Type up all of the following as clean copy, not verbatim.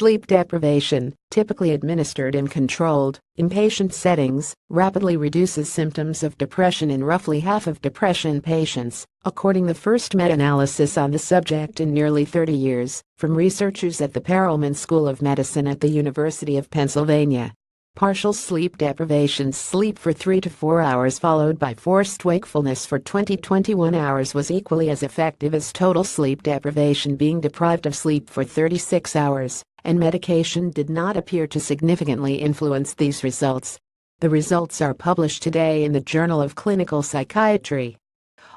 Sleep deprivation, typically administered in controlled, inpatient settings, rapidly reduces symptoms of depression in roughly half of depression patients, according to the first meta-analysis on the subject in nearly 30 years, from researchers at the Perelman School of Medicine at the University of Pennsylvania. Partial sleep deprivation, sleep for 3 to 4 hours followed by forced wakefulness for 20-21 hours, was equally as effective as total sleep deprivation, being deprived of sleep for 36 hours, and medication did not appear to significantly influence these results. The results are published today in the Journal of Clinical Psychiatry.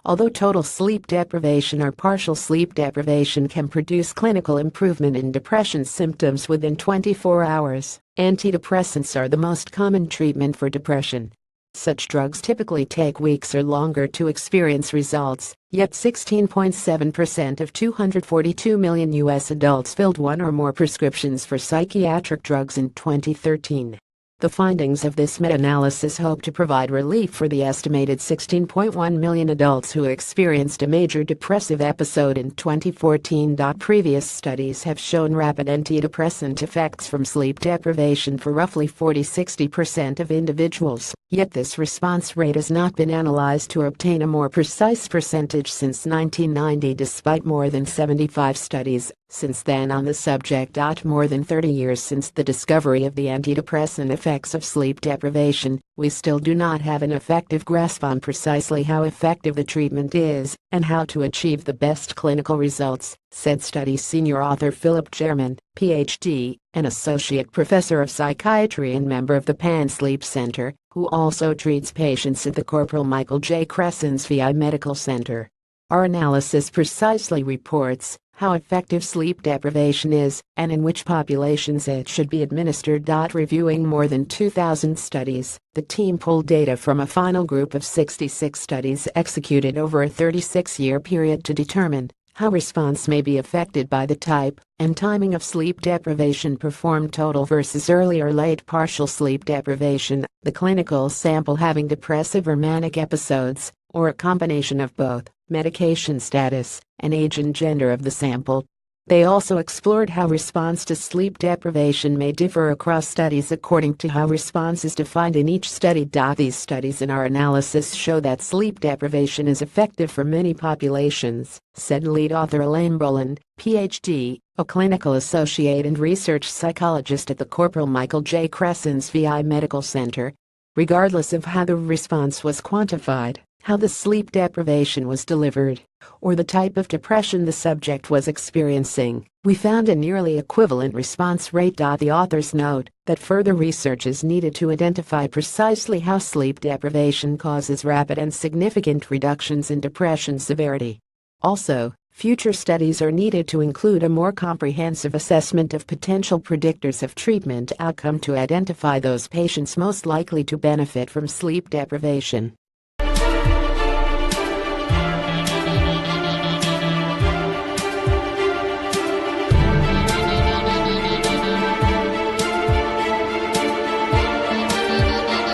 Although total sleep deprivation or partial sleep deprivation can produce clinical improvement in depression symptoms within 24 hours, antidepressants are the most common treatment for depression. Such drugs typically take weeks or longer to experience results, yet 16.7% of 242 million U.S. adults filled one or more prescriptions for psychiatric drugs in 2013. The findings of this meta-analysis hope to provide relief for the estimated 16.1 million adults who experienced a major depressive episode in 2014. Previous studies have shown rapid antidepressant effects from sleep deprivation for roughly 40-60% of individuals, yet this response rate has not been analyzed to obtain a more precise percentage since 1990, despite more than 75 studies since then on the subject. More than 30 years since the discovery of the antidepressant effects of sleep deprivation, we still do not have an effective grasp on precisely how effective the treatment is and how to achieve the best clinical results, said study senior author Philip German, Ph.D., an associate professor of psychiatry and member of the Pan Sleep Center, who also treats patients at the Corporal Michael J. Crescen's VI Medical Center. Our analysis precisely reports how effective sleep deprivation is and in which populations it should be administered. Reviewing more than 2,000 studies, the team pulled data from a final group of 66 studies executed over a 36-year period to determine how response may be affected by the type and timing of sleep deprivation performed, total versus early or late partial sleep deprivation, the clinical sample having depressive or manic episodes, or a combination of both, medication status, and age and gender of the sample. They also explored how response to sleep deprivation may differ across studies according to how response is defined in each study. These studies in our analysis show that sleep deprivation is effective for many populations, said lead author Elaine Brolin, Ph.D., a clinical associate and research psychologist at the Corporal Michael J. Crescen's VI Medical Center. Regardless of how the response was quantified, how the sleep deprivation was delivered, or the type of depression the subject was experiencing, we found a nearly equivalent response rate. The authors note that further research is needed to identify precisely how sleep deprivation causes rapid and significant reductions in depression severity. Also, future studies are needed to include a more comprehensive assessment of potential predictors of treatment outcome to identify those patients most likely to benefit from sleep deprivation.